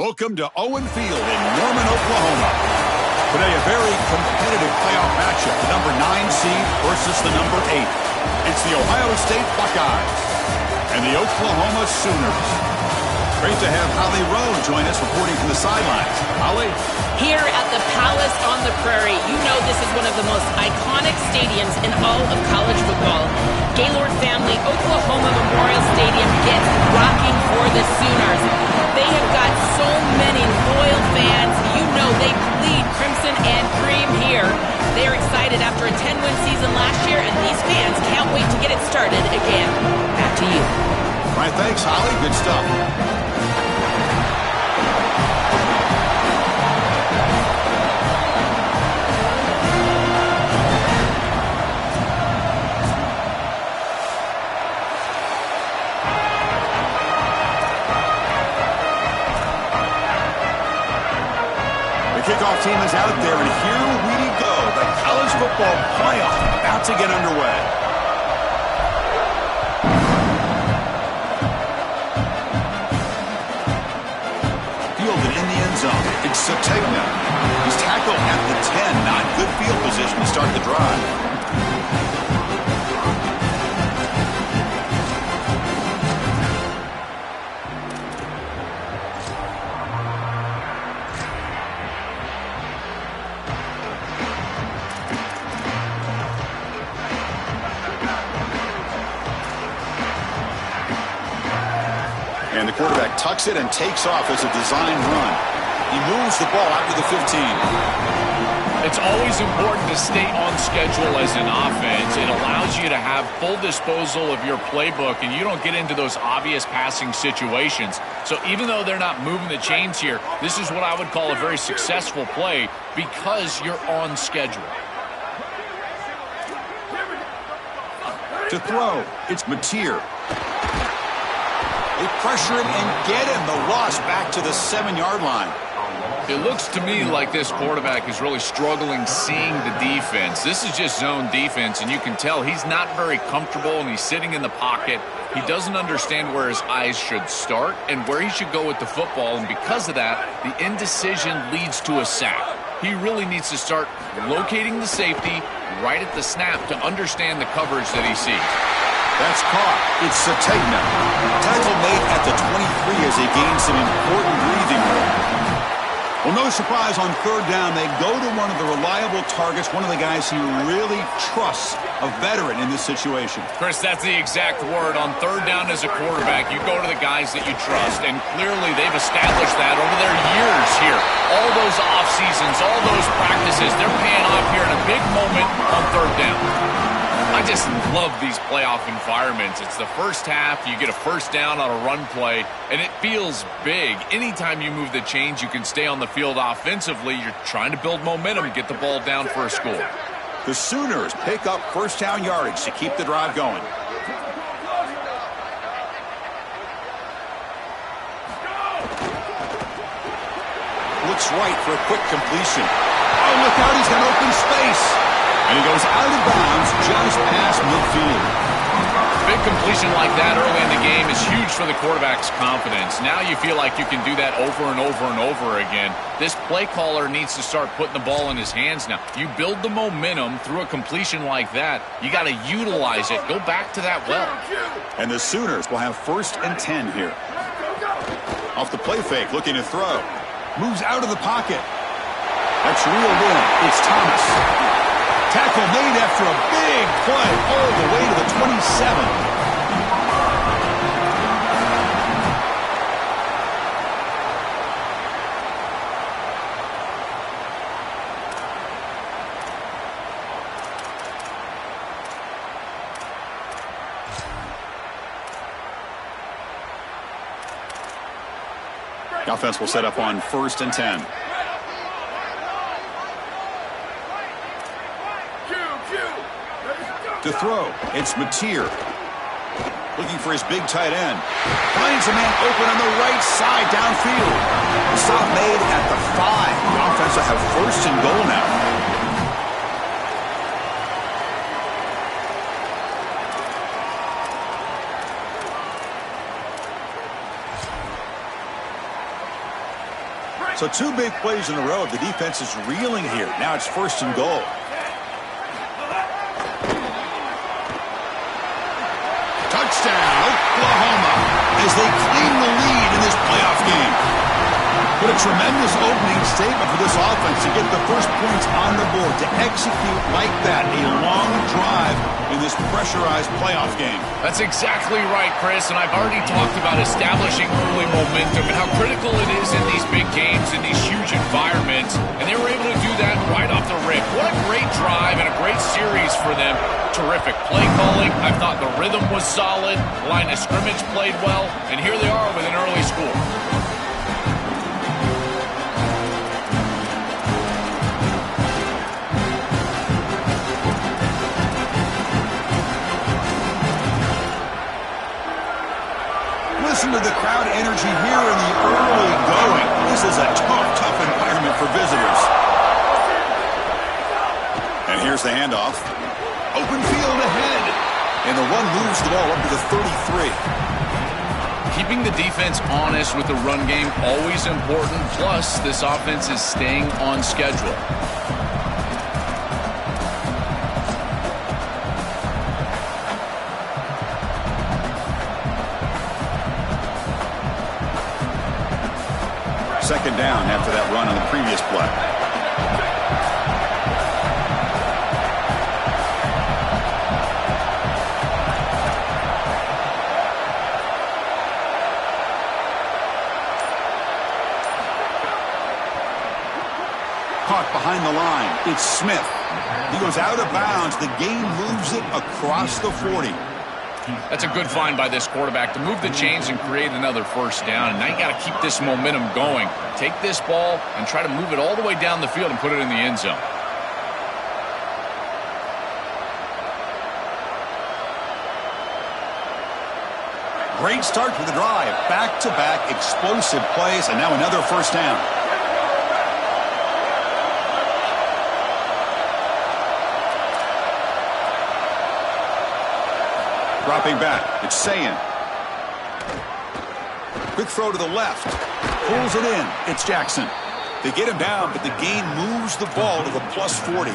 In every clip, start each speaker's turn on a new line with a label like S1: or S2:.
S1: Welcome to Owen Field in Norman, Oklahoma. Today, a very competitive playoff matchup. The number 9 seed versus the number 8. It's the Ohio State Buckeyes and the Oklahoma Sooners. Great to have Holly Rowe join us reporting from the sidelines. Holly?
S2: Here at the Palace on the Prairie, you know this is one of the most iconic stadiums in all of college football. Gaylord family, Oklahoma Memorial Stadium gets rocking for the Sooners. They have got so many loyal fans. You know they bleed crimson and cream here. They are excited after a 10-win season last year, and these fans can't wait to get it started again. Back to you.
S1: All right, thanks, Holly. Good stuff. Kickoff team is out there, and here we go. The college football playoff about to get underway. Fielded in the end zone. It's Sategna. He's tackled at the 10. Not good field position to start the drive. And the quarterback tucks it and takes off as a design run. He moves the ball out to the 15.
S3: It's always important to stay on schedule as an offense. It allows you to have full disposal of your playbook, and you don't get into those obvious passing situations. So even though they're not moving the chains here, this is what I would call a very successful play because you're on schedule.
S1: To throw, it's Mateer. They pressure him and get him. The loss back to the 7-yard line.
S3: It looks to me like this quarterback is really struggling seeing the defense. This is just zone defense, and you can tell he's not very comfortable, and he's sitting in the pocket. He doesn't understand where his eyes should start and where he should go with the football, and because of that, the indecision leads to a sack. He really needs to start locating the safety right at the snap to understand the coverage that he sees.
S1: That's caught. It's Sategna. Tackle made at the 23 as they gain some important breathing room. Well, no surprise on third down. They go to one of the reliable targets, one of the guys he really trusts, a veteran in this situation.
S3: Chris, that's the exact word. On third down as a quarterback, you go to the guys that you trust, and clearly they've established that over their years here. All those off seasons, all those practices, they're paying off here in a big moment on third down. I just love these playoff environments. It's the first half. You get a first down on a run play, and it feels big. Anytime you move the chains, you can stay on the field offensively. You're trying to build momentum, get the ball down for a score.
S1: The Sooners pick up first down yardage to keep the drive going. Looks right for a quick completion. Oh, look out, he's got open space. And he goes out of bounds just past midfield.
S3: Big completion like that early in the game is huge for the quarterback's confidence. Now you feel like you can do that over and over and over again. This play caller needs to start putting the ball in his hands now. You build the momentum through a completion like that. You got to utilize it. Go back to that well.
S1: And the Sooners will have 1st and 10 here. Off the play fake, looking to throw. Moves out of the pocket. That's reeled in. It's Thomas. Tackle made after a big play all the way to the 27. The offense will set up on 1st and 10. To throw, it's Mateer. Looking for his big tight end. Finds a man open on the right side downfield. The stop made at the 5. The offense will have 1st and goal now. So 2 big plays in a row. The defense is reeling here. Now it's 1st and goal. Touchdown, Oklahoma, as they claim the lead in this playoff game. What a tremendous opening statement for this offense to get the first points on the board, to execute like that, a long drive in this pressurized playoff game.
S3: That's exactly right, Chris, and I've already talked about establishing early momentum and how critical it is in these big games, in these huge environments, and they were able to do that right off the rip. What a great drive and a great series for them. Terrific play calling. I thought the rhythm was solid, line of scrimmage played well, and here they are with an early score.
S1: Listen to the crowd energy here in the early going. This is a tough environment for visitors. And here's the handoff. Open field ahead. And the run moves the ball up to the 33.
S3: Keeping the defense honest with the run game, always important. Plus, this offense is staying on schedule.
S1: Second down after that run on the previous play. Caught behind the line. It's Smith. He goes out of bounds. The gain moves it across the 40.
S3: That's a good find by this quarterback to move the chains and create another first down. And now you got to keep this momentum going. Take this ball and try to move it all the way down the field and put it in the end zone.
S1: Great start to the drive. Back-to-back explosive plays, and now another first down. Dropping back, it's Sayin. Quick throw to the left. Pulls it in. It's Jackson. They get him down, but the gain moves the ball to the plus 40.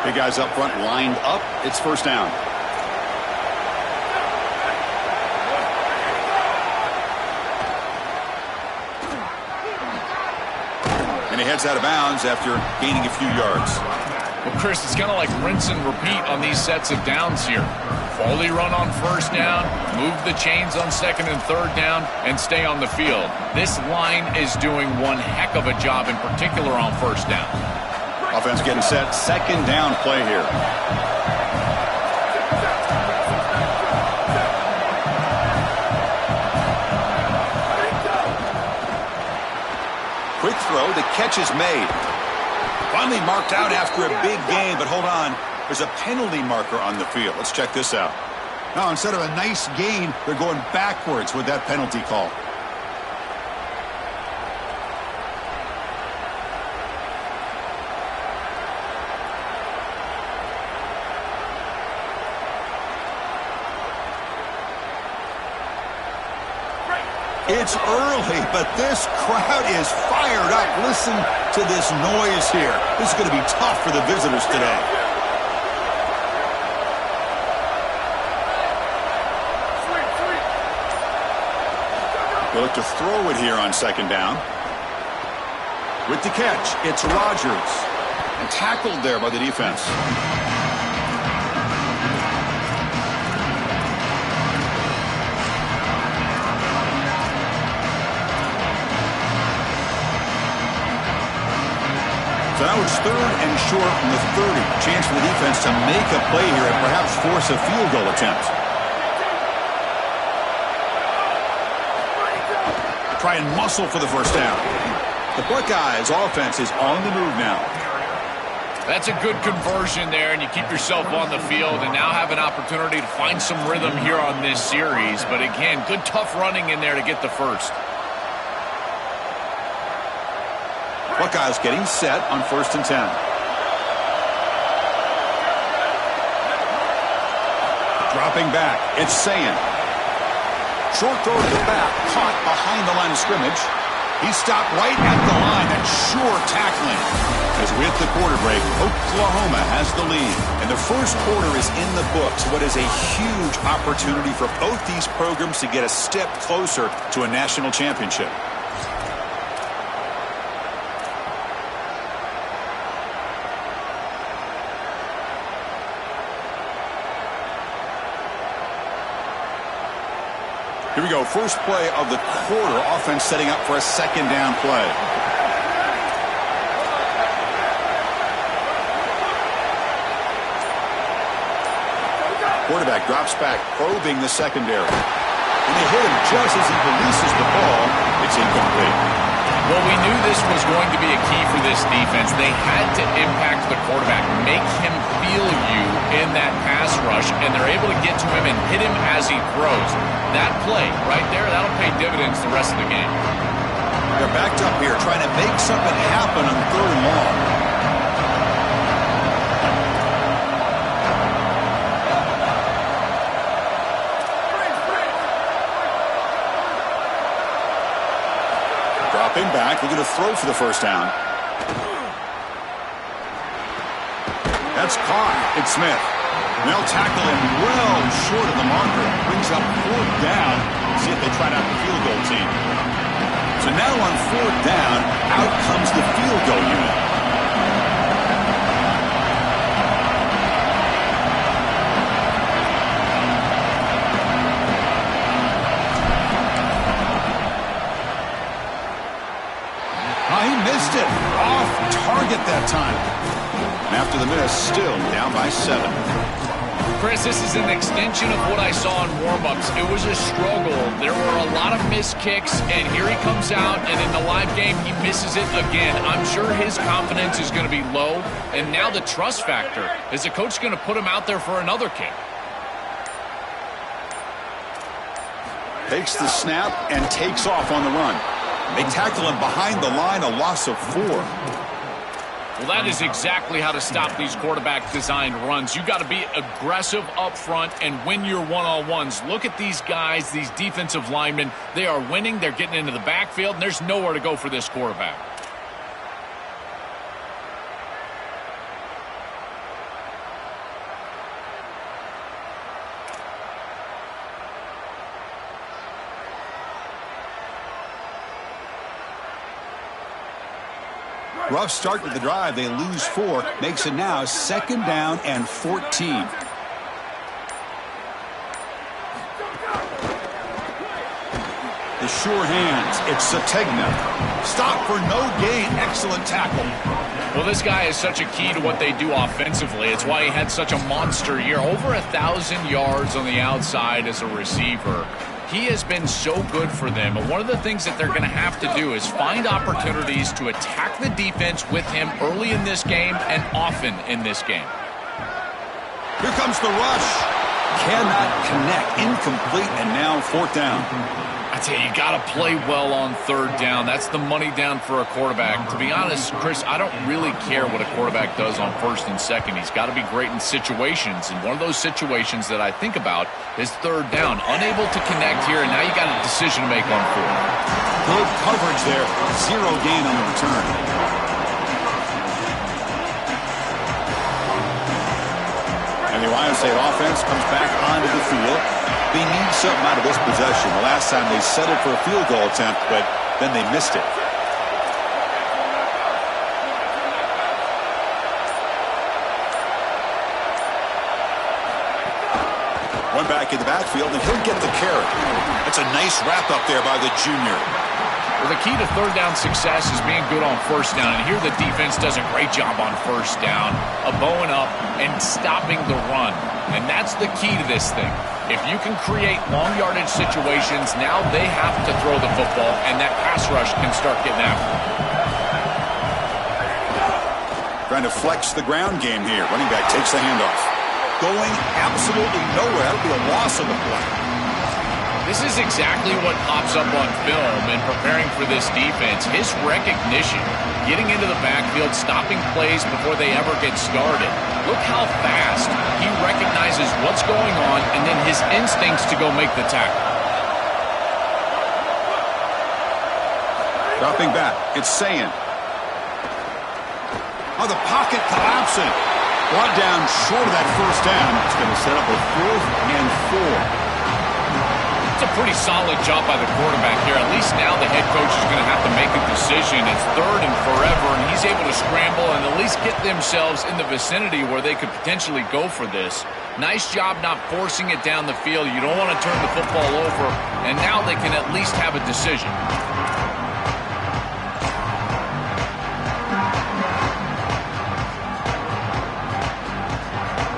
S1: Big guys up front lined up. It's first down. And he heads out of bounds after gaining a few yards.
S3: Well, Chris, it's kind of like rinse and repeat on these sets of downs here. Quality run on first down, move the chains on second and third down, and stay on the field. This line is doing one heck of a job, in particular on first down.
S1: Offense getting set. Second down play here. Quick throw. The catch is made. Finally marked out after a big gain, but hold on. There's a penalty marker on the field. Let's check this out. Now, instead of a nice gain, they're going backwards with that penalty call. It's early, but this crowd is fired up. Listen to this noise here. This is going to be tough for the visitors today. They look to throw it here on second down. With the catch, it's Rodgers. And tackled there by the defense. So now it's third and short from the 30. Chance for the defense to make a play here and perhaps force a field goal attempt. Try and muscle for the first down. The Buckeyes offense is on the move now.
S3: That's a good conversion there, and you keep yourself on the field and now have an opportunity to find some rhythm here on this series. But again, good tough running in there to get the first.
S1: Buckeyes getting set on 1st and 10. Dropping back, it's Sayin. Short throw to the back, caught behind the line of scrimmage. He stopped right at the line, and sure tackling. As we hit the quarter break, Oklahoma has the lead. And the first quarter is in the books. What is a huge opportunity for both these programs to get a step closer to a national championship. Here we go, first play of the quarter. Offense setting up for a 2nd down play. Quarterback drops back, probing the secondary. And they hit him just as he releases the ball. It's incomplete.
S3: Well, we knew this was going to be a key for this defense. They had to impact the quarterback, make him feel you in that pass rush, and they're able to get to him and hit him as he throws. That play right there, that'll pay dividends the rest of the game.
S1: They're backed up here trying to make something happen on 3rd and long. Dropping back, looking to throw for the first down. That's caught. It's Smith. They'll tackle him well short of the marker. Brings up 4th down. See if they try out the field goal team. So now on 4th down, out comes the field goal unit. He missed it. Off target that time. And after the miss, still down by 7.
S3: Chris, this is an extension of what I saw in warm-ups. It was a struggle. There were a lot of missed kicks, and here he comes out, and in the live game, he misses it again. I'm sure his confidence is going to be low, and now the trust factor. Is the coach going to put him out there for another kick?
S1: Takes the snap and takes off on the run. They tackle him behind the line, a loss of 4.
S3: Well, that is exactly how to stop these quarterback-designed runs. You got to be aggressive up front and win your one-on-ones. Look at these guys, these defensive linemen. They are winning. They're getting into the backfield, and there's nowhere to go for this quarterback.
S1: Rough start to the drive. They lose 4. Makes it now 2nd down and 14. The sure hands. It's Sategna. Stop for no gain. Excellent tackle.
S3: Well, this guy is such a key to what they do offensively. It's why he had such a monster year. Over 1,000 yards on the outside as a receiver. He has been so good for them, and one of the things that they're going to have to do is find opportunities to attack the defense with him early in this game and often in this game.
S1: Here comes the rush. Cannot connect. Incomplete, and now 4th down.
S3: I tell you, you got to play well on 3rd down. That's the money down for a quarterback. To be honest, Chris, I don't really care what a quarterback does on 1st and 2nd. He's got to be great in situations, and one of those situations that I think about is 3rd down. Unable to connect here, and now you got a decision to make on 4th.
S1: Good coverage there. 0 gain on the return. And the Ohio State offense comes back onto the field. They need something out of this possession. The last time they settled for a field goal attempt, but then they missed it. One back in the backfield, and he'll get the carry. That's a nice wrap up there by the junior.
S3: Well, the key to 3rd down success is being good on 1st down, and here the defense does a great job on 1st down, bowing up and stopping the run. And that's the key to this thing. If you can create long yardage situations, now they have to throw the football, and that pass rush can start getting after them.
S1: Trying to flex the ground game here. Running back takes the handoff. Going absolutely nowhere. That'll be a loss of the play.
S3: This is exactly what pops up on film in preparing for this defense. His recognition, getting into the backfield, stopping plays before they ever get started. Look how fast he recognizes what's going on and then his instincts to go make the tackle.
S1: Dropping back, it's Sayin. Oh, the pocket collapsing. Brought down short of that first down. It's going to set up a 4th and 4.
S3: It's a pretty solid job by the quarterback here. At least now the head coach is going to have to make a decision. It's 3rd and forever, and he's able to scramble and at least get themselves in the vicinity where they could potentially go for this. Nice job not forcing it down the field. You don't want to turn the football over, and now they can at least have a decision.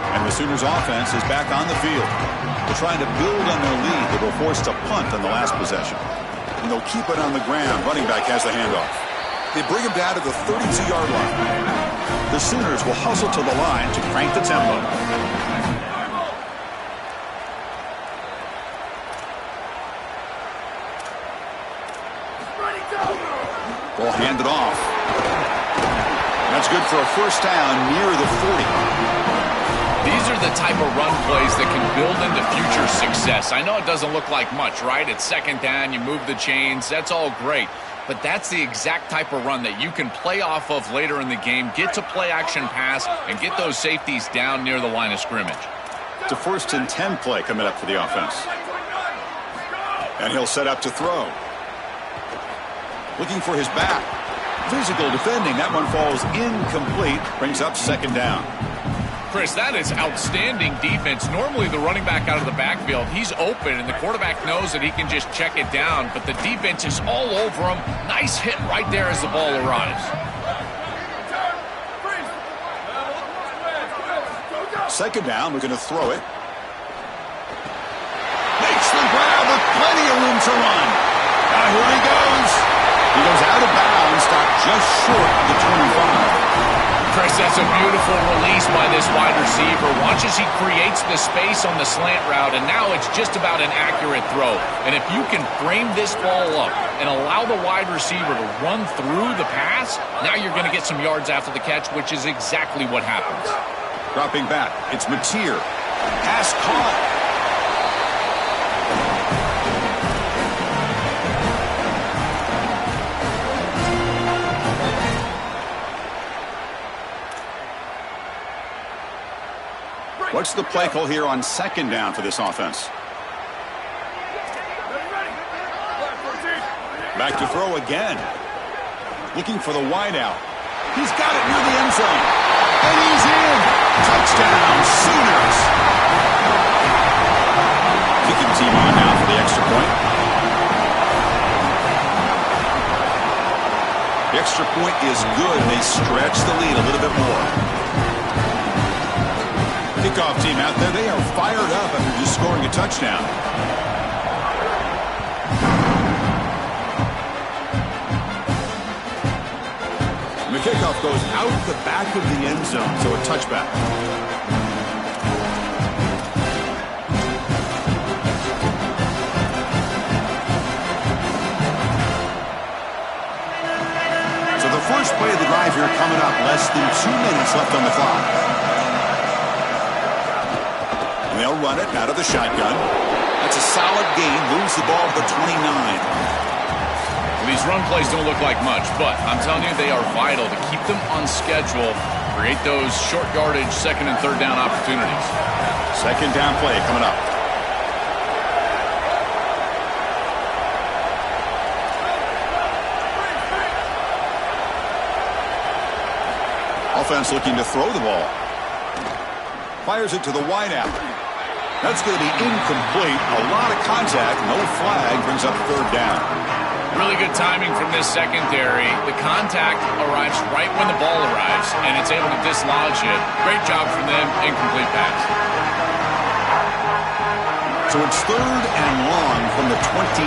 S1: And the Sooners offense is back on the field. They're trying to build on their lead. They were forced to punt on the last possession. And they'll keep it on the ground. Running back has the handoff. They bring him down to the 32-yard line. The Sooners will hustle to the line to crank the tempo. Ball handed off. That's good for a first down near the 40.
S3: These are the type of run plays that can build into future success. I know it doesn't look like much, right? It's second down, you move the chains, that's all great. But that's the exact type of run that you can play off of later in the game, get to play action pass, and get those safeties down near the line of scrimmage.
S1: It's a 1st and 10 play coming up for the offense. And he'll set up to throw. Looking for his back. Physical defending. That one falls incomplete. Brings up 2nd down.
S3: Chris, that is outstanding defense. Normally the running back out of the backfield, he's open, and the quarterback knows that he can just check it down, but the defense is all over him. Nice hit right there as the ball arrives.
S1: 2nd down, we're going to throw it. Makes the grab with plenty of room to run. Now here he goes. He goes out of bounds, stopped just short of the 25.
S3: Chris, that's a beautiful release by this wide receiver. Watch as he creates the space on the slant route, and now it's just about an accurate throw. And if you can frame this ball up and allow the wide receiver to run through the pass, now you're going to get some yards after the catch, which is exactly what happens.
S1: Dropping back, it's Mateer. Pass caught. What's the play call here on 2nd down for this offense? Back to throw again. Looking for the wideout. He's got it near the end zone. And he's in. Touchdown, Sooners. Kicking team on now for the extra point. The extra point is good. They stretch the lead a little bit more. Kickoff team out there, they are fired up after just scoring a touchdown. And the kickoff goes out the back of the end zone, so a touchback. So the first play of the drive here coming up, less than 2 minutes left on the clock. They'll run it out of the shotgun. That's a solid gain. Moves the ball to the 29.
S3: These run plays don't look like much, but I'm telling you, they are vital to keep them on schedule, create those short yardage 2nd and 3rd down opportunities.
S1: 2nd down play coming up. Offense looking to throw the ball. Fires it to the wideout. That's going to be incomplete. A lot of contact. No flag. Brings up 3rd down.
S3: Really good timing from this secondary. The contact arrives right when the ball arrives, and it's able to dislodge it. Great job from them. Incomplete pass.
S1: So it's 3rd and long from the 29.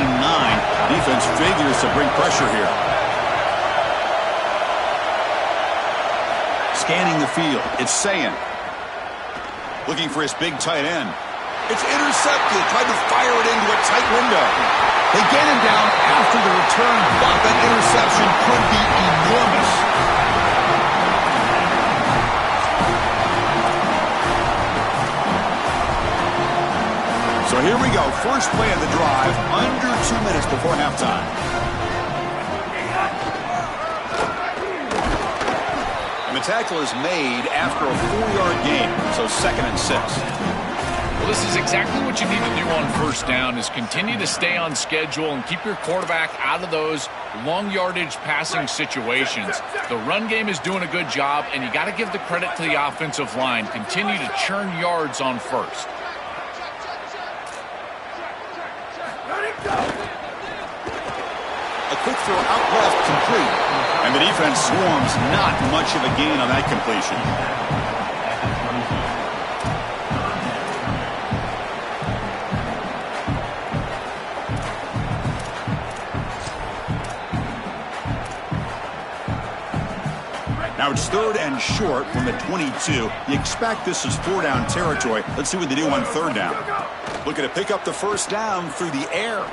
S1: Defense figures to bring pressure here. scanning the field. It's Sayin. Looking for his big tight end. It's intercepted. Tried to fire it into a tight window. They get him down after the return, but that interception could be enormous. So here we go. First play of the drive, under 2 minutes before halftime. And the tackle is made after a 4-yard gain, so 2nd and 6.
S3: Well, this is exactly what you need to do on first down, is continue to stay on schedule and keep your quarterback out of those long yardage passing situations. The run game is doing a good job, and you got to give the credit to the offensive line. Continue to churn yards on first.
S1: A quick throw out left, complete. And the defense swarms, not much of a gain on that completion. Now it's 3rd and short from the 22. You expect this is 4-down territory. Let's see what they do on 3rd down. Looking to pick up the first down through the air.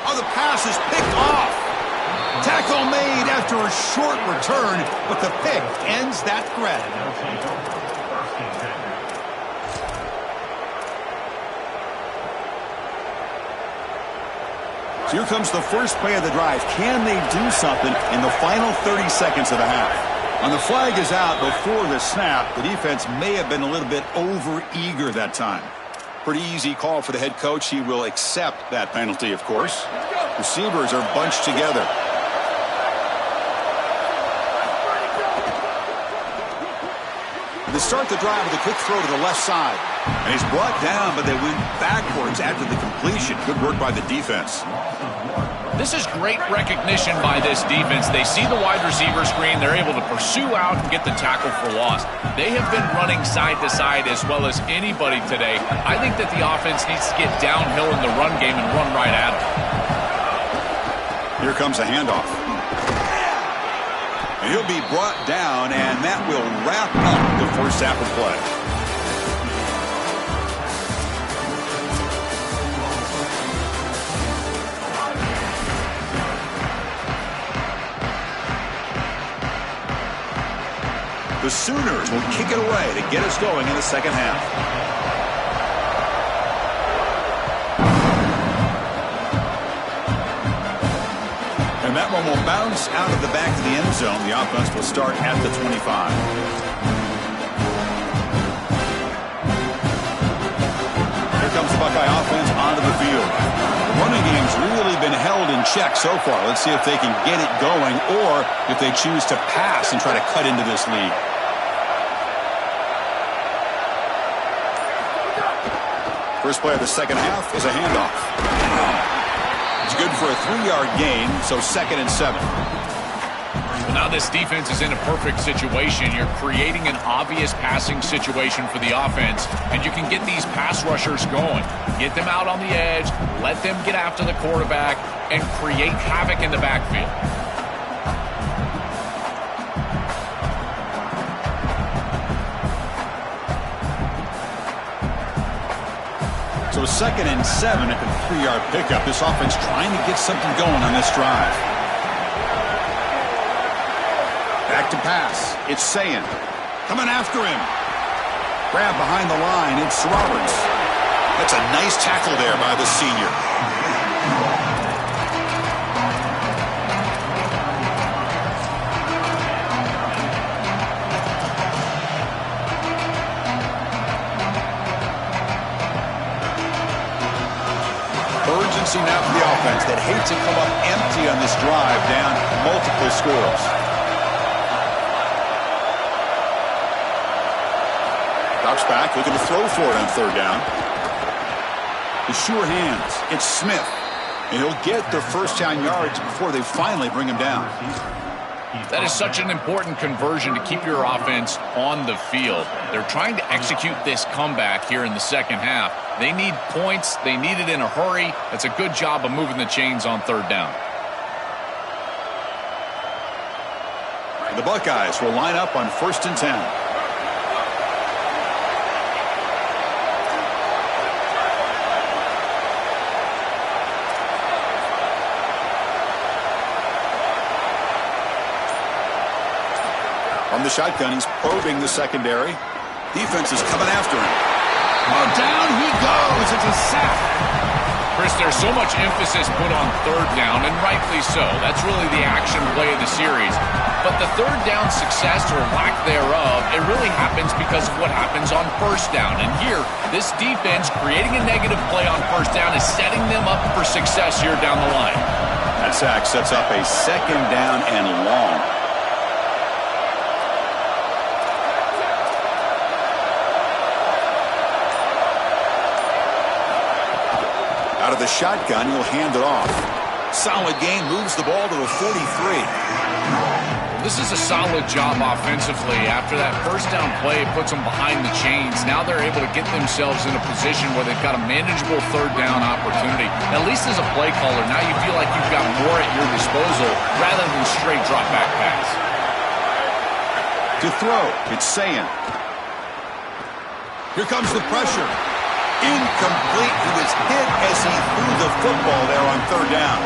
S1: Oh, the pass is picked off. Tackle made after a short return, but the pick ends that threat. So here comes the first play of the drive. Can they do something in the final 30 seconds of the half? And the flag is out before the snap. The defense may have been a little bit over-eager that time. Pretty easy call for the head coach. He will accept that penalty, of course. Receivers are bunched together. They start the drive with a quick throw to the left side. And he's brought down, but they went backwards after the completion. Good work by the defense.
S3: This is great recognition by this defense. They see the wide receiver screen. They're able to pursue out and get the tackle for loss. They have been running side to side as well as anybody today. I think that the offense needs to get downhill in the run game and run right at them.
S1: Here comes a handoff. And he'll be brought down, and that will wrap up the first half of play. The Sooners will kick it away to get us going in the second half. And that one will bounce out of the back of the end zone. The offense will start at the 25. Here comes the Buckeye offense onto the field. The running game's really been held in check so far. Let's see if they can get it going or if they choose to pass and try to cut into this lead. First play of the second half is a handoff. It's good for a 3-yard gain, so 2nd and 7.
S3: Well, now this defense is in a perfect situation. You're creating an obvious passing situation for the offense, and you can get these pass rushers going. Get them out on the edge, let them get after the quarterback, and create havoc in the backfield.
S1: So 2nd and 7 at the 3-yard pickup. This offense trying to get something going on this drive. Back to pass. It's Sayin. Coming after him. Grab behind the line. It's Roberts. That's a nice tackle there by the senior. Urgency now for the offense that hate to come up empty on this drive, down multiple scores. Drops back, looking to throw for it on 3rd down. The sure hands. It's Smith. And he'll get the first 10 yards before they finally bring him down.
S3: That is such an important conversion to keep your offense on the field. They're trying to execute this comeback here in the second half. They need points. They need it in a hurry. That's a good job of moving the chains on 3rd down.
S1: The Buckeyes will line up on 1st and 10. From the shotgun, he's probing the secondary. Defense is coming after him. Oh, down he goes. It's a sack.
S3: Chris, there's so much emphasis put on 3rd down, and rightly so. That's really the action play of the series. But the 3rd down success or lack thereof, it really happens because of what happens on 1st down. And here, this defense creating a negative play on 1st down is setting them up for success here down the line.
S1: That sack sets up a 2nd down and long. Out of the shotgun, he'll hand it off. Solid gain, moves the ball to the 43.
S3: This is a solid job offensively. After that 1st down play, it puts them behind the chains. Now they're able to get themselves in a position where they've got a manageable 3rd down opportunity. At least as a play caller, now you feel like you've got more at your disposal rather than straight drop back pass.
S1: To throw, it's Sayin. Here comes the pressure. Incomplete. He was hit as he threw the football there on 3rd down.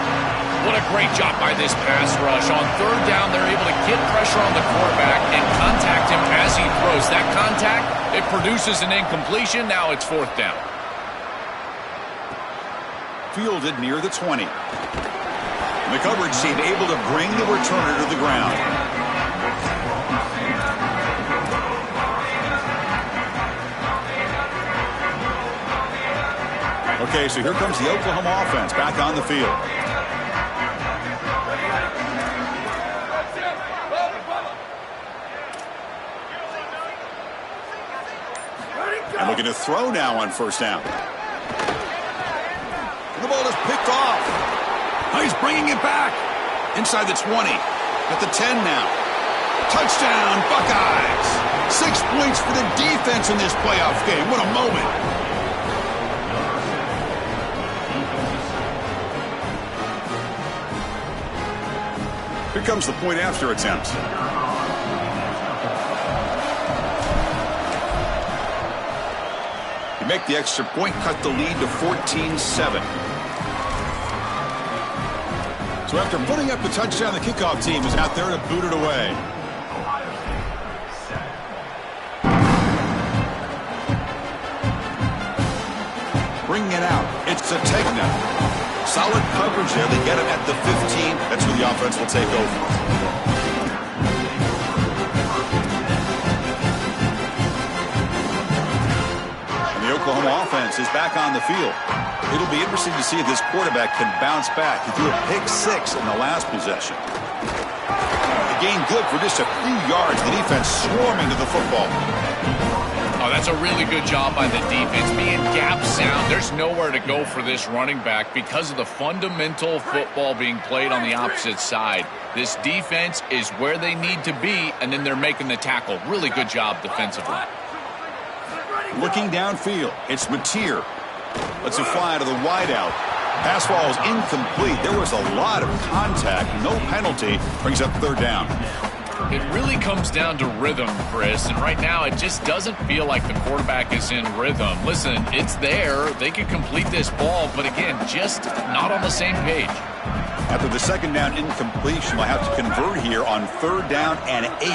S3: What a great job by this pass rush. On 3rd down, they're able to get pressure on the quarterback and contact him as he throws. That contact, it produces an incompletion. Now it's 4th down.
S1: Fielded near the 20. And the coverage team able to bring the returner to the ground. Okay, so here comes the Oklahoma offense back on the field. And looking to throw now on 1st down. And the ball is picked off. Oh, he's bringing it back. Inside the 20. At the 10 now. Touchdown, Buckeyes. 6 points for the defense in this playoff game. What a moment. Here comes the point after attempt. You make the extra point, cut the lead to 14-7. So after putting up the touchdown, the kickoff team is out there to boot it away. Bringing it out. It's a Tegna. Solid coverage there. They get it at the 15. That's where the offense will take over. And the Oklahoma offense is back on the field. It'll be interesting to see if this quarterback can bounce back. He threw a pick-6 in the last possession. The gain good for just a few yards. The defense swarming to the football.
S3: Oh, that's a really good job by the defense. Being gap sound, there's nowhere to go for this running back because of the fundamental football being played on the opposite side. This defense is where they need to be, and then they're making the tackle. Really good job defensively.
S1: Looking downfield, it's Mateer. Lets it fly to the wideout. Pass ball is incomplete. There was a lot of contact. No penalty. Brings up 3rd down.
S3: It really comes down to rhythm, Chris, and right now it just doesn't feel like the quarterback is in rhythm. Listen, it's there. They could complete this ball, but again, just not on the same page.
S1: After the 2nd down incompletion, they'll have to convert here on 3rd down and 8.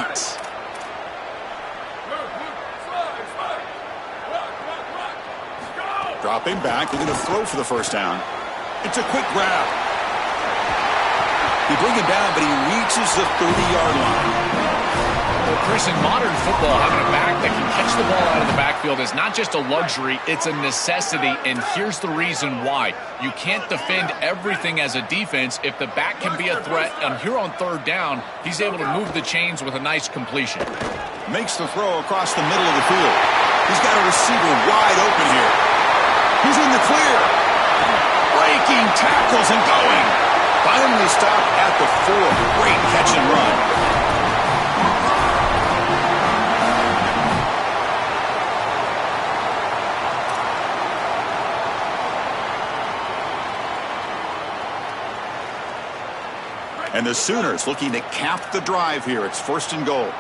S1: Dropping back, they're going to throw for the 1st down. It's a quick grab. He brings him down, but he reaches the 30-yard line.
S3: Well, Chris, in modern football, having a back that can catch the ball out of the backfield is not just a luxury, it's a necessity, and here's the reason why. You can't defend everything as a defense if the back can be a threat, and here on 3rd down, he's able to move the chains with a nice completion.
S1: Makes the throw across the middle of the field. He's got a receiver wide open here. He's in the clear. Breaking tackles and going. Finally stopped at the 4. Great catch and run. And the Sooners looking to cap the drive here. It's 1st and goal.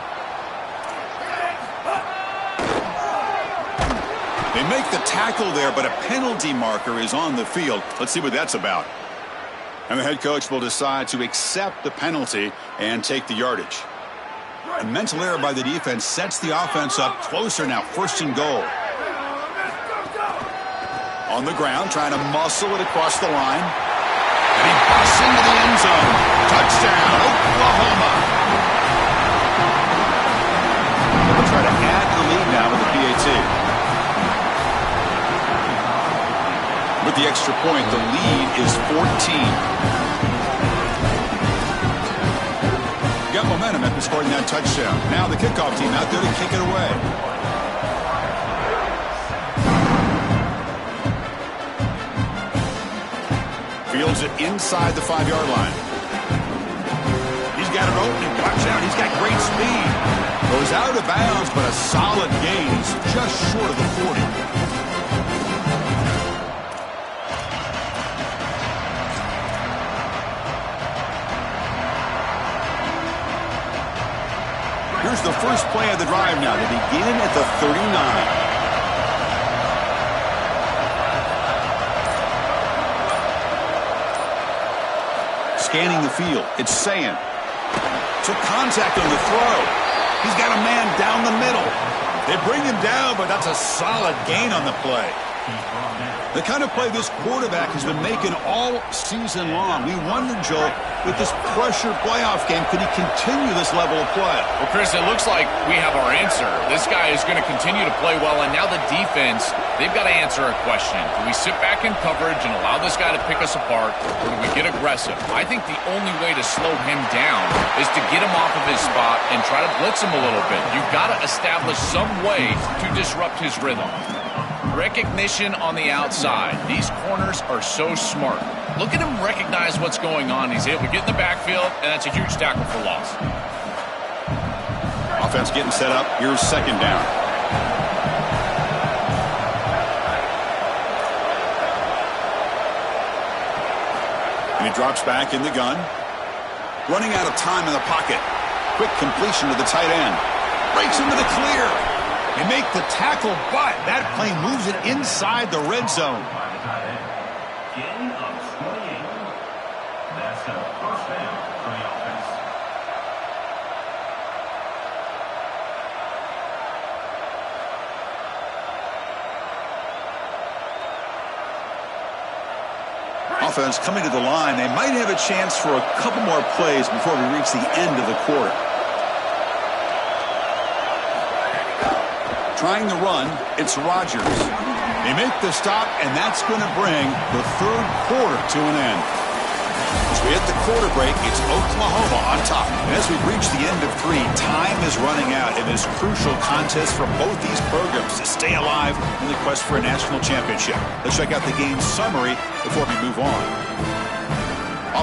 S1: They make the tackle there, but a penalty marker is on the field. Let's see what that's about. And the head coach will decide to accept the penalty and take the yardage. A mental error by the defense sets the offense up closer now. 1st and goal. On the ground, trying to muscle it across the line. And he busts into the end zone. Touchdown, Oklahoma. They'll try to add to the lead now with the PAT. With the extra point, the lead is 14. Got momentum after scoring that touchdown. Now the kickoff team out there to kick it away. Fields it inside the 5-yard line. He's got an opening. Watch out. He's got great speed. Goes out of bounds, but a solid gain. He's just short of the 40. Here's the first play of the drive now. They begin at the 39. Scanning the field. It's Sayin. Took contact on the throw. He's got a man down the middle. They bring him down, but that's a solid gain on the play. The kind of play this quarterback has been making all season long. We wondered, Joel, with this pressure playoff game, could he continue this level of play?
S3: Well, Chris, it looks like we have our answer. This guy is going to continue to play well, and now the defense, they've got to answer a question. Do we sit back in coverage and allow this guy to pick us apart, or do we get aggressive? I think the only way to slow him down is to get him off of his spot and try to blitz him a little bit. You've got to establish some way to disrupt his rhythm. Recognition on the outside. These corners are so smart. Look at him recognize what's going on. He's able to get in the backfield, and that's a huge tackle for loss.
S1: Offense getting set up. Here's 2nd down. And he drops back in the gun. Running out of time in the pocket. Quick completion to the tight end. Breaks into the clear. They make the tackle, but that play moves it inside the red zone.
S4: Gain of 28. That's a 1st down for the offense.
S1: Offense coming to the line. They might have a chance for a couple more plays before we reach the end of the quarter. Trying the run, it's Rodgers. They make the stop, and that's going to bring the 3rd quarter to an end. As we hit the quarter break, it's Oklahoma on top. And as we reach the end of 3, time is running out in this crucial contest for both these programs to stay alive in the quest for a national championship. Let's check out the game summary before we move on.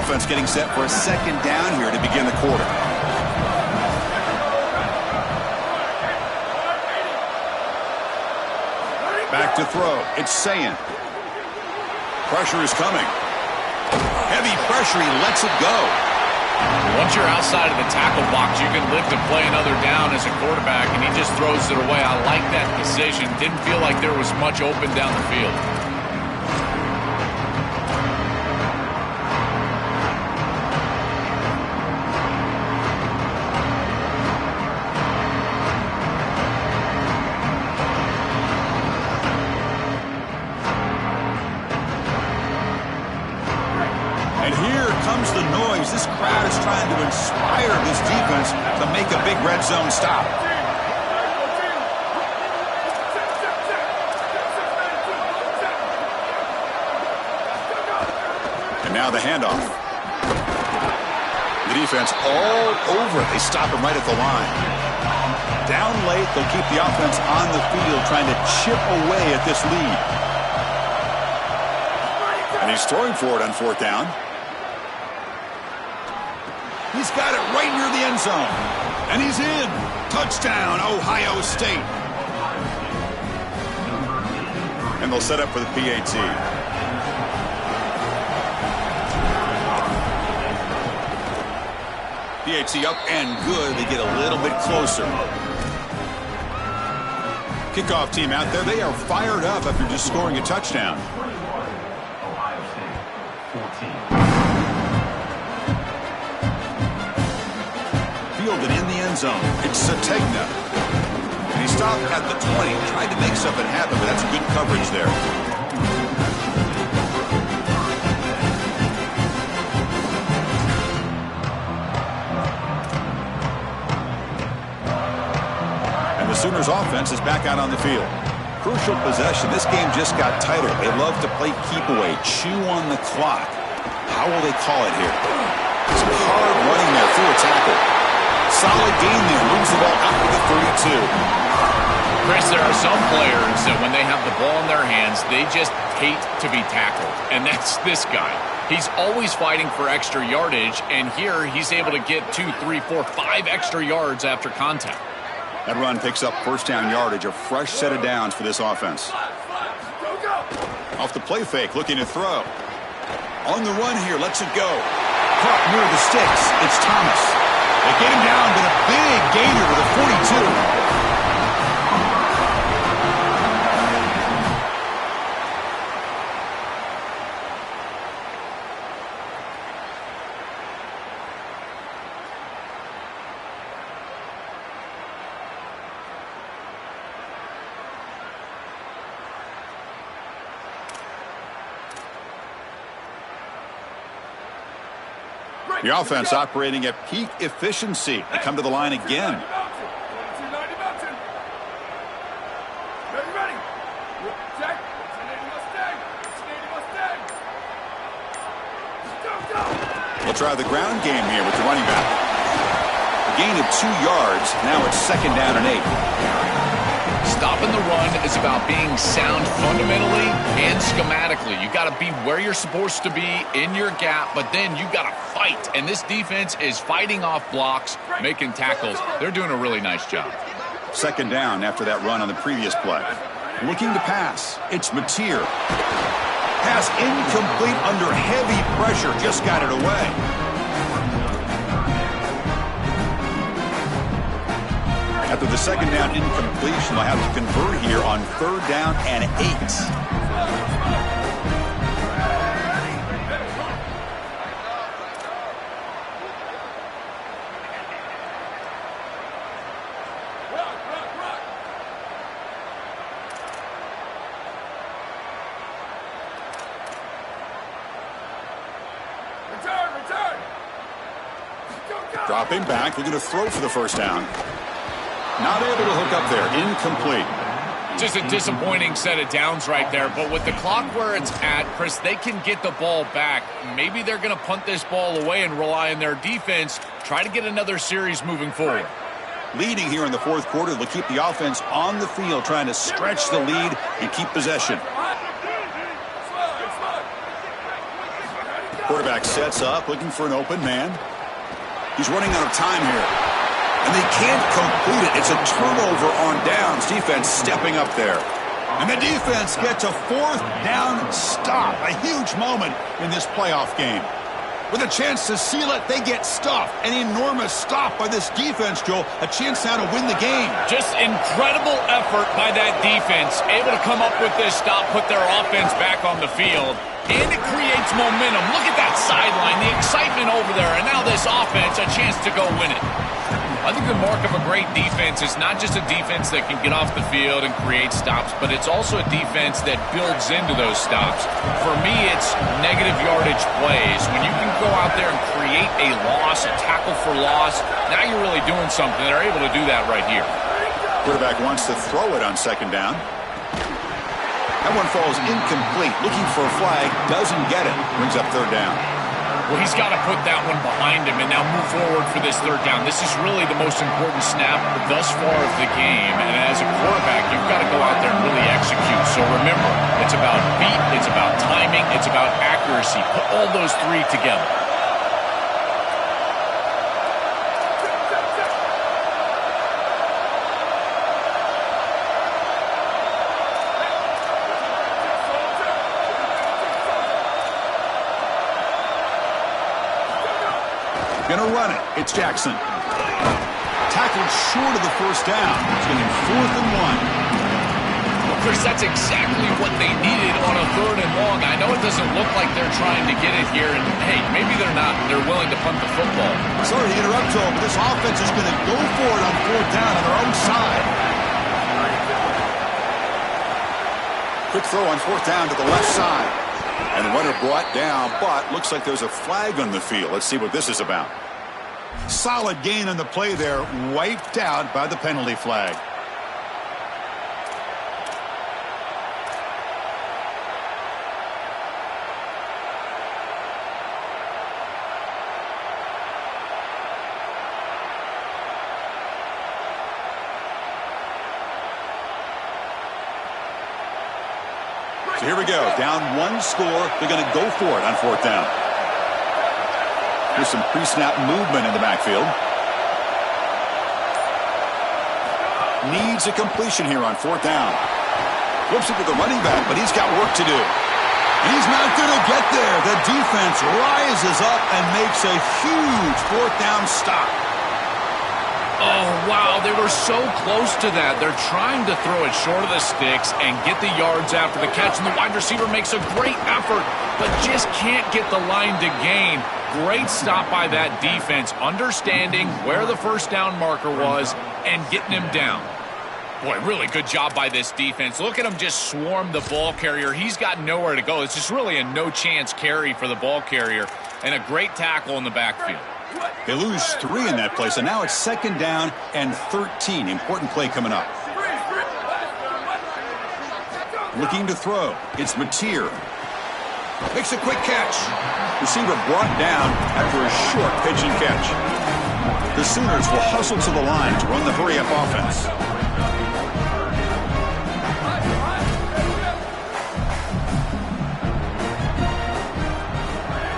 S1: Offense getting set for a 2nd down here to begin the quarter. Back to throw. It's Sayin. Pressure is coming. Heavy pressure. He lets it go.
S3: Once you're outside of the tackle box, you can live to play another down as a quarterback, and he just throws it away. I like that decision. Didn't feel like there was much open down the field.
S1: The noise. This crowd is trying to inspire this defense to make a big red zone stop. And now the handoff. The defense all over it. They stop him right at the line. Down late, they'll keep the offense on the field trying to chip away at this lead. And he's throwing for it on 4th down. He's got it right near the end zone. And he's in. Touchdown, Ohio State. And they'll set up for the PAT. DHC up and good. They get a little bit closer. Kickoff team out there. They are fired up after just scoring a touchdown.
S4: 21, Ohio State, 14.
S1: Fielded in the end zone. It's Sategna. And he stopped at the 20. Tried to make something happen, but that's good coverage there. The Sooners offense is back out on the field. Crucial possession. This game just got tighter. They love to play keep away, chew on the clock. How will they call it here? Some hard running there through a tackle. Solid game there. Moves the ball out to the 32.
S3: Chris, there are some players that when they have the ball in their hands, they just hate to be tackled. And that's this guy. He's always fighting for extra yardage, and here he's able to get 2, 3, 4, 5 extra yards after contact.
S1: That run picks up first down yardage, a fresh set of downs for this offense. Off the play fake, looking to throw. On the run here, lets it go. Caught near the sticks. It's Thomas. They get him down, but a big gainer to the 42. The offense operating at peak efficiency. They come to the line again. We'll try the ground game here with the running back. A gain of 2 yards. Now it's second down and 8.
S3: Stopping the run is about being sound fundamentally and schematically. You got to be where you're supposed to be in your gap, but then you got to fight. And this defense is fighting off blocks, making tackles. They're doing a really nice job.
S1: Second down after that run on the previous play. Looking to pass. It's Mateer. Pass incomplete under heavy pressure. Just got it away. After the second down incompletion, they'll have to convert here on third down and 8. Dropping back, looking to throw for the first down. Not able to hook up there. Incomplete.
S3: Just a disappointing set of downs right there. But with the clock where it's at, Chris, they can get the ball back. Maybe they're going to punt this ball away and rely on their defense. Try to get another series moving forward.
S1: Leading here in the fourth quarter. They'll keep the offense on the field, trying to stretch the lead and keep possession. Quarterback sets up, looking for an open man. He's running out of time here. And they can't complete it. It's a turnover on downs. Defense stepping up there. And the defense gets a fourth down stop. A huge moment in this playoff game. With a chance to seal it, they get stuffed. An enormous stop by this defense, Joel. A chance now to win the game.
S3: Just incredible effort by that defense. Able to come up with this stop, put their offense back on the field. And it creates momentum. Look at that sideline, the excitement over there. And now this offense, a chance to go win it. I think the mark of a great defense is not just a defense that can get off the field and create stops, but it's also a defense that builds into those stops. For me, it's negative yardage plays. When you can go out there and create a loss, a tackle for loss, now you're really doing something. They're able to do that right here.
S1: Quarterback wants to throw it on second down. That one falls incomplete. Looking for a flag, doesn't get it. Brings up third down.
S3: Well, he's got to put that one behind him and now move forward for this third down. This is really the most important snap thus far of the game. And as a quarterback, you've got to go out there and really execute. So remember, it's about beat, it's about timing, it's about accuracy. Put all those three together.
S1: Going going to run it. It's Jackson. Tackled short of the first down. It's going to be 4th and 1.
S3: Well, Chris, that's exactly what they needed on a 3rd and long. I know it doesn't look like they're trying to get it here, and hey, maybe they're not. They're willing to punt the football.
S1: Sorry to interrupt, Joe, but this offense is going to go for it on 4th down on their own side. Quick throw on 4th down to the left side. And the runner brought down, but looks like there's a flag on the field. Let's see what this is about. Solid gain on the play there, wiped out by the penalty flag. So here we go, down 1 score. They're going to go for it on 4th down. Here's some pre-snap movement in the backfield. Needs a completion here on 4th down. Flips it to the running back, but he's got work to do. He's not going to get there. The defense rises up and makes a huge 4th down stop.
S3: Oh, wow, they were so close to that. They're trying to throw it short of the sticks and get the yards after the catch, and the wide receiver makes a great effort, but just can't get the line to gain. Great stop by that defense, understanding where the first down marker was and getting him down. Boy, really good job by this defense. Look at him just swarm the ball carrier. He's got nowhere to go. It's just really a no-chance carry for the ball carrier, and a great tackle in the backfield.
S1: They lose 3 in that play, so now it's 2nd down and 13. Important play coming up. Looking to throw. It's Mateer. Makes a quick catch. Receiver brought down after a short pitch and catch. The Sooners will hustle to the line to run the hurry-up offense.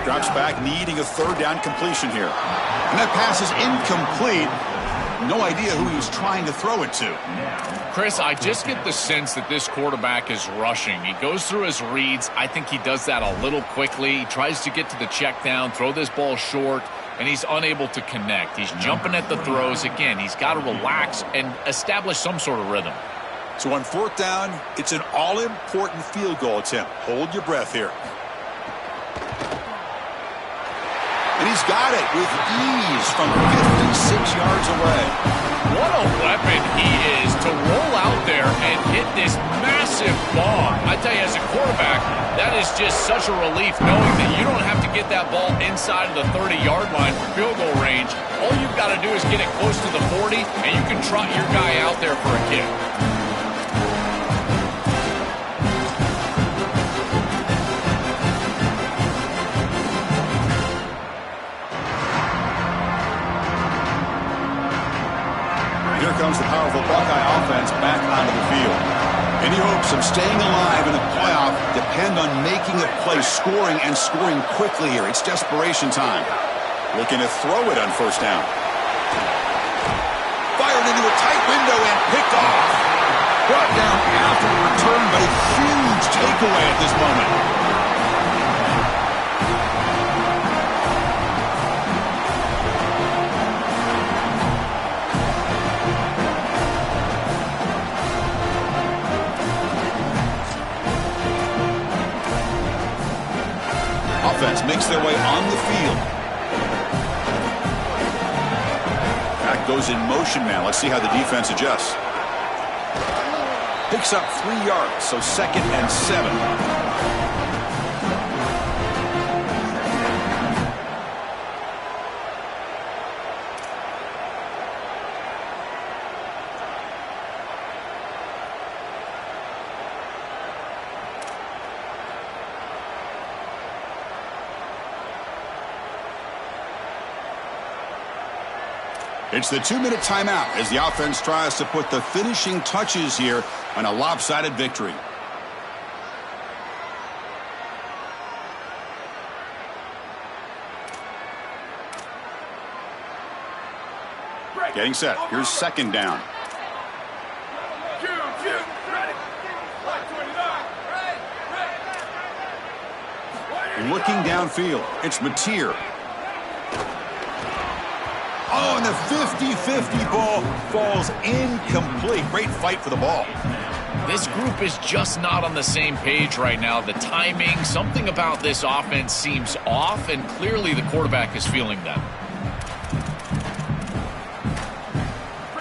S1: Drops back, needing a 3rd down completion here. And that pass is incomplete. No idea who he was trying to throw it to.
S3: Chris, I just get the sense that this quarterback is rushing. He goes through his reads. I think he does that a little quickly. He tries to get to the check down, throw this ball short, and he's unable to connect. He's jumping at the throws. Again, he's got to relax and establish some sort of rhythm.
S1: So on 4th down, it's an all-important field goal attempt. Hold your breath here. And he's got it with ease from 56 yards away.
S3: What a weapon he is to roll out there and hit this massive bomb. I tell you, as a quarterback, that is just such a relief knowing that you don't have to get that ball inside of the 30-yard line for field goal range. All you've got to do is get it close to the 40, and you can trot your guy out there for a kick.
S1: Here comes the powerful Buckeye offense back onto the field. Any hopes of staying alive in a playoff depend on making a play, scoring, and scoring quickly here. It's desperation time. Looking to throw it on 1st down. Fired into a tight window and picked off. Brought down after the return, but a huge takeaway at this moment. Offense makes their way on the field. Back goes in motion now. Let's see how the defense adjusts. Picks up 3 yards, so 2nd and 7. It's the 2-minute timeout as the offense tries to put the finishing touches here on a lopsided victory. Getting set. Here's 2nd down. Looking downfield. It's Mateer. Oh, and the 50-50 ball falls incomplete. Great fight for the ball.
S3: This group is just not on the same page right now. The timing, something about this offense seems off, and clearly the quarterback is feeling that.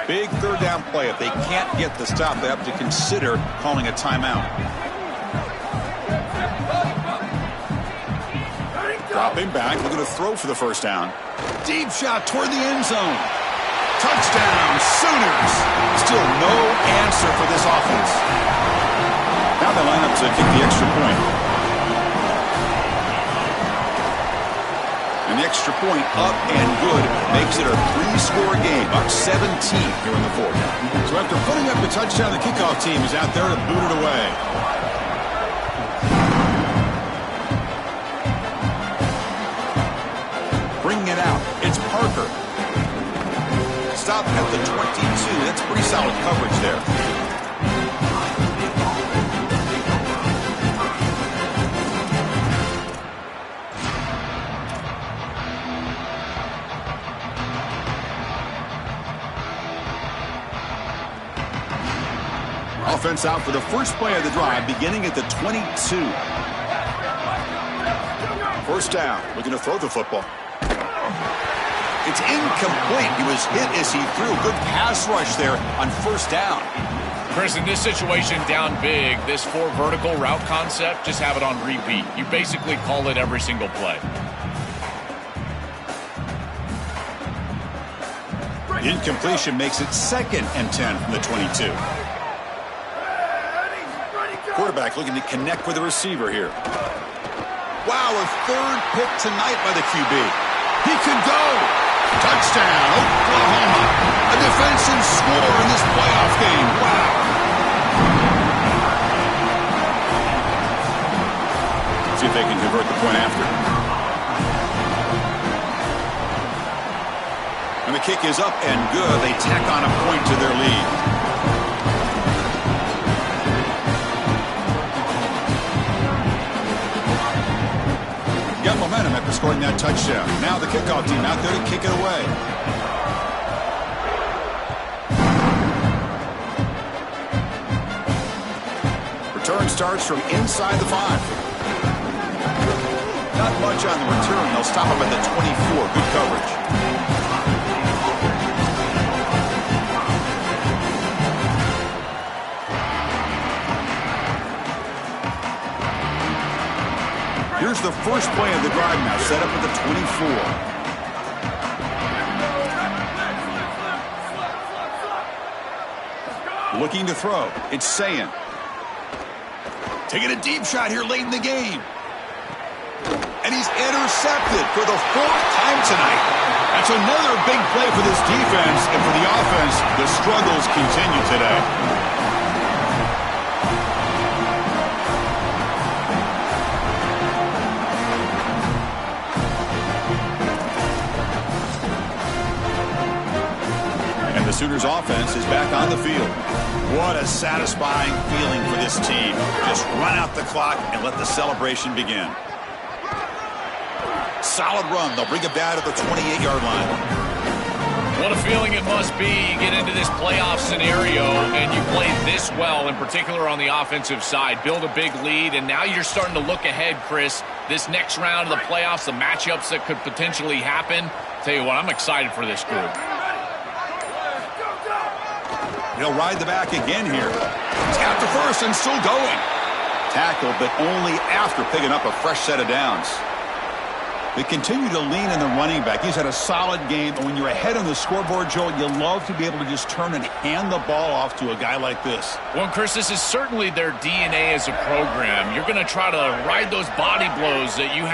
S1: Big third down play. If they can't get the stop, they have to consider calling a timeout. Dropping back, looking to throw for the first down. Deep shot toward the end zone. Touchdown, Sooners. Still no answer for this offense. Now they line up to kick the extra point. And the extra point up and good makes it a 3-score game, up 17 here in the fourth. So after putting up the touchdown, the kickoff team is out there to boot it away. Bringing it out, it's Parker. Stop at the 22. That's pretty solid coverage there. Offense out for the first play of the drive, beginning at the 22. First down, looking to throw the football. It's incomplete. He was hit as he threw. Good pass rush there on first down.
S3: Chris, in this situation, down big, this 4 vertical route concept, just have it on repeat. You basically call it every single play.
S1: Incompletion makes it 2nd and 10 from the 22. Quarterback looking to connect with the receiver here. Wow, a 3rd pick tonight by the QB. He can go. Touchdown, Oklahoma. A defensive score in this playoff game. Wow. See if they can convert the point after. And the kick is up and good. They tack on a point to their lead. Got momentum after scoring that touchdown. Now the kickoff team out there to kick it away. Return starts from inside the 5. Not much on the return. They'll stop him at the 24. Good coverage. Here's the first play of the drive now, set up at the 24. Looking to throw. It's Sayin. Taking a deep shot here late in the game. And he's intercepted for the 4th time tonight. That's another big play for this defense, and for the offense, the struggles continue today. The Sooners offense is back on the field. What a satisfying feeling for this team. Just run out the clock and let the celebration begin. Solid run. They'll bring it down to the 28-yard line.
S3: What a feeling it must be. You get into this playoff scenario and you play this well, in particular on the offensive side. Build a big lead, and now you're starting to look ahead, Chris. This next round of the playoffs, the matchups that could potentially happen. Tell you what, I'm excited for this group.
S1: He'll ride the back again here. Tap to first and still going. Tackled, but only after picking up a fresh set of downs. They continue to lean in the running back. He's had a solid game. And when you're ahead on the scoreboard, Joe, you love to be able to just turn and hand the ball off to a guy like this.
S3: Well, Chris, this is certainly their DNA as a program. You're going to try to ride those body blows that you have